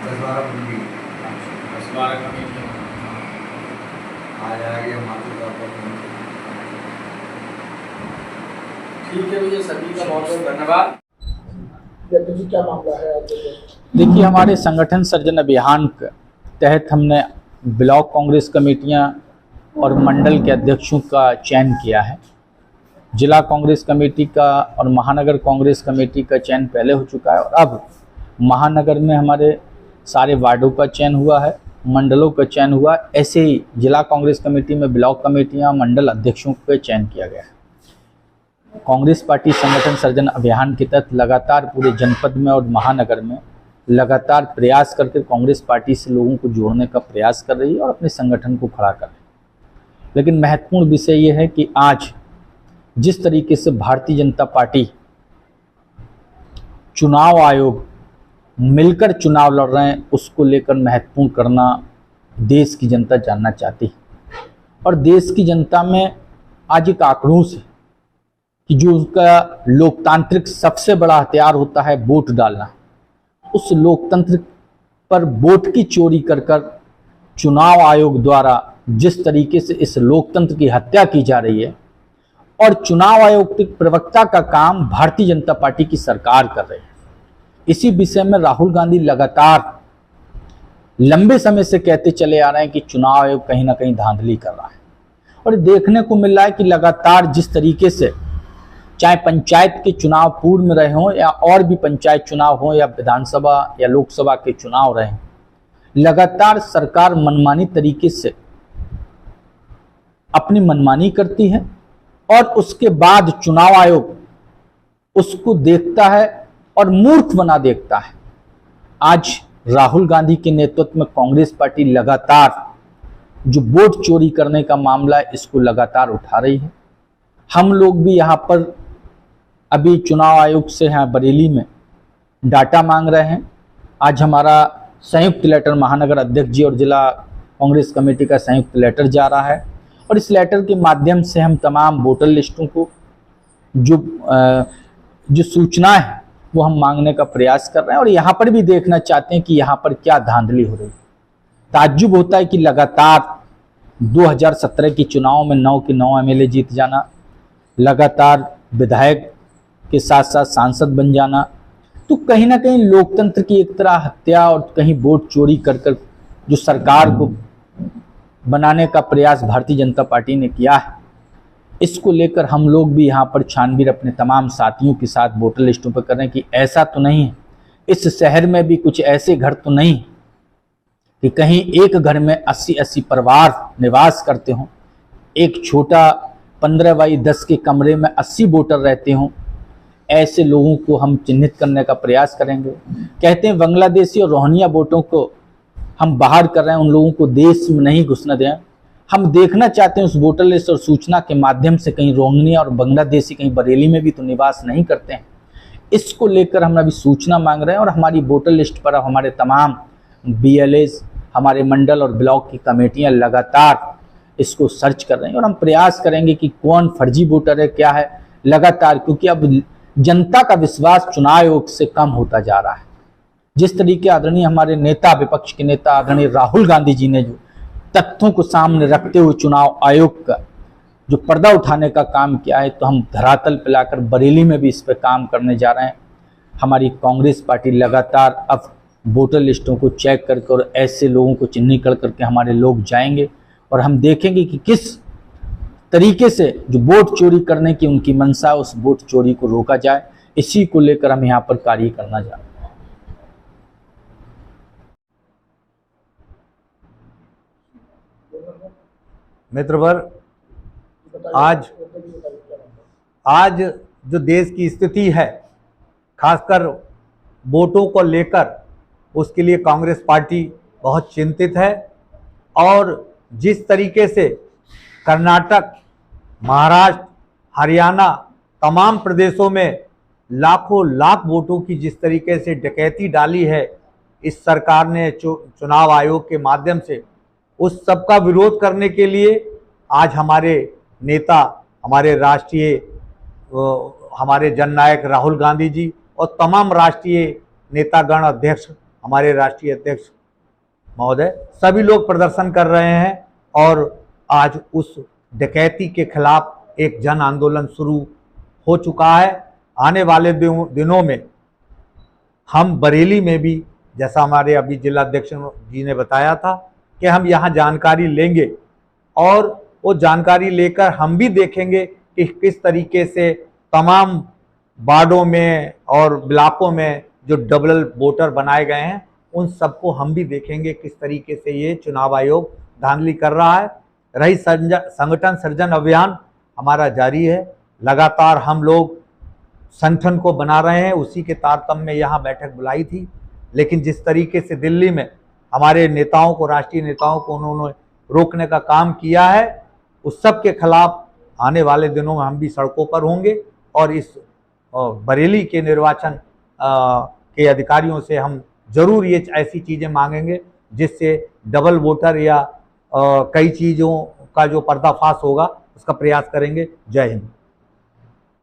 10-12 पूरी 10-12 कमेटियाँ आ जाएगी हमारे तौर पर। ठीक है भैया, सभी का बहुत बहुत धन्यवाद। क्या मामला है? देखिए, हमारे संगठन सृजन अभियान के तहत हमने ब्लॉक कांग्रेस कमेटियां और मंडल के अध्यक्षों का चयन किया है। जिला कांग्रेस कमेटी का और महानगर कांग्रेस कमेटी का चयन पहले हो चुका है और अब महानगर में हमारे सारे वार्डों का चयन हुआ है, मंडलों का चयन हुआ। ऐसे ही जिला कांग्रेस कमेटी में ब्लॉक कमेटियां, मंडल अध्यक्षों का चयन किया गया है। कांग्रेस पार्टी संगठन सृजन अभियान के तहत लगातार पूरे जनपद में और महानगर में लगातार प्रयास करके कांग्रेस पार्टी से लोगों को जोड़ने का प्रयास कर रही है और अपने संगठन को खड़ा कर रही है। लेकिन महत्वपूर्ण विषय यह है कि आज जिस तरीके से भारतीय जनता पार्टी, चुनाव आयोग मिलकर चुनाव लड़ रहे हैं, उसको लेकर महत्वपूर्ण करना देश की जनता जानना चाहती है। और देश की जनता में आज एक आक्रोश है कि जो उसका लोकतांत्रिक सबसे बड़ा हथियार होता है वोट डालना, उस लोकतंत्र पर वोट की चोरी कर कर चुनाव आयोग द्वारा जिस तरीके से इस लोकतंत्र की हत्या की जा रही है और चुनाव आयोग के प्रवक्ता का काम भारतीय जनता पार्टी की सरकार कर रही है। इसी विषय में राहुल गांधी लगातार लंबे समय से कहते चले आ रहे हैं कि चुनाव आयोग कहीं ना कहीं धांधली कर रहा है। और देखने को मिल रहा है कि लगातार जिस तरीके से चाहे पंचायत के चुनाव पूर्व में रहे हों या और भी पंचायत चुनाव हों या विधानसभा या लोकसभा के चुनाव रहे, लगातार सरकार मनमानी तरीके से अपनी मनमानी करती है और उसके बाद चुनाव आयोग उसको देखता है और मूर्ख बना देखता है। आज राहुल गांधी के नेतृत्व में कांग्रेस पार्टी लगातार जो वोट चोरी करने का मामला है, इसको लगातार उठा रही है। हम लोग भी यहाँ पर अभी चुनाव आयोग से यहाँ बरेली में डाटा मांग रहे हैं। आज हमारा संयुक्त लेटर महानगर अध्यक्ष जी और जिला कांग्रेस कमेटी का संयुक्त लेटर जा रहा है और इस लेटर के माध्यम से हम तमाम वोटर लिस्टों को जो सूचना है वो हम मांगने का प्रयास कर रहे हैं और यहाँ पर भी देखना चाहते हैं कि यहाँ पर क्या धांधली हो रही है। ताज्जुब होता है कि लगातार 2017 के चुनाव में 9 के 9 एमएलए जीत जाना, लगातार विधायक के साथ साथ सांसद बन जाना, तो कहीं ना कहीं लोकतंत्र की एक तरह हत्या और कहीं वोट चोरी कर कर जो सरकार को बनाने का प्रयास भारतीय जनता पार्टी ने किया है, इसको लेकर हम लोग भी यहाँ पर छानबीन अपने तमाम साथियों के साथ वोटर लिस्टों पर कर रहे हैं कि ऐसा तो नहीं है, इस शहर में भी कुछ ऐसे घर तो नहीं कि कहीं एक घर में 80-80 परिवार निवास करते हों, एक छोटा 15x10 के कमरे में 80 वोटर रहते हों। ऐसे लोगों को हम चिन्हित करने का प्रयास करेंगे। कहते हैं बांग्लादेशी और रोहिंग्या वोटों को हम बाहर कर रहे हैं, उन लोगों को देश में नहीं घुसने दें। हम देखना चाहते हैं उस वोटर लिस्ट और सूचना के माध्यम से कहीं रोहिंग्या और बांग्लादेशी कहीं बरेली में भी तो निवास नहीं करते हैं। इसको लेकर हम अभी सूचना मांग रहे हैं और हमारी वोटर लिस्ट पर हमारे तमाम BLAs, हमारे मंडल और ब्लॉक की कमेटियां लगातार इसको सर्च कर रहे हैं और हम प्रयास करेंगे कि कौन फर्जी वोटर है, क्या है, लगातार, क्योंकि अब जनता का विश्वास चुनाव आयोग से कम होता जा रहा है। जिस तरीके आदरणीय हमारे नेता, विपक्ष के नेता आदरणीय राहुल गांधी जी ने जो तथ्यों को सामने रखते हुए चुनाव आयोग का जो पर्दा उठाने का काम किया है, तो हम धरातल पर लाकर बरेली में भी इस पर काम करने जा रहे हैं। हमारी कांग्रेस पार्टी लगातार अब वोटर लिस्टों को चेक करके और ऐसे लोगों को चिन्हित कर करके हमारे लोग जाएंगे और हम देखेंगे कि किस तरीके से जो वोट चोरी करने की उनकी मंशा, उस वोट चोरी को रोका जाए। इसी को लेकर हम यहाँ पर कार्य करना जा रहे हैं। मित्रवर, आज जो देश की स्थिति है, खासकर वोटों को लेकर, उसके लिए कांग्रेस पार्टी बहुत चिंतित है। और जिस तरीके से कर्नाटक, महाराष्ट्र, हरियाणा, तमाम प्रदेशों में लाखों लाख वोटों की जिस तरीके से डकैती डाली है इस सरकार ने चुनाव आयोग के माध्यम से, उस सब का विरोध करने के लिए आज हमारे नेता, हमारे राष्ट्रीय, हमारे जननायक राहुल गांधी जी और तमाम राष्ट्रीय नेतागण, अध्यक्ष हमारे राष्ट्रीय अध्यक्ष महोदय, सभी लोग प्रदर्शन कर रहे हैं और आज उस डकैती के खिलाफ एक जन आंदोलन शुरू हो चुका है। आने वाले दिनों में हम बरेली में भी, जैसा हमारे अभी जिलाध्यक्ष जी ने बताया था, कि हम यहाँ जानकारी लेंगे और वो जानकारी लेकर हम भी देखेंगे कि किस तरीके से तमाम वार्डों में और ब्लॉकों में जो डबल वोटर बनाए गए हैं उन सबको हम भी देखेंगे किस तरीके से ये चुनाव आयोग धांधली कर रहा है। रही संगठन सृजन अभियान हमारा जारी है, लगातार हम लोग संगठन को बना रहे हैं। उसी के तारतम्य में यहाँ बैठक बुलाई थी, लेकिन जिस तरीके से दिल्ली में हमारे नेताओं को, राष्ट्रीय नेताओं को उन्होंने रोकने का काम किया है, उस सब के खिलाफ आने वाले दिनों में हम भी सड़कों पर होंगे और इस बरेली के निर्वाचन के अधिकारियों से हम जरूर ये ऐसी चीज़ें मांगेंगे जिससे डबल वोटर या कई चीज़ों का जो पर्दाफाश होगा उसका प्रयास करेंगे। जय हिंद।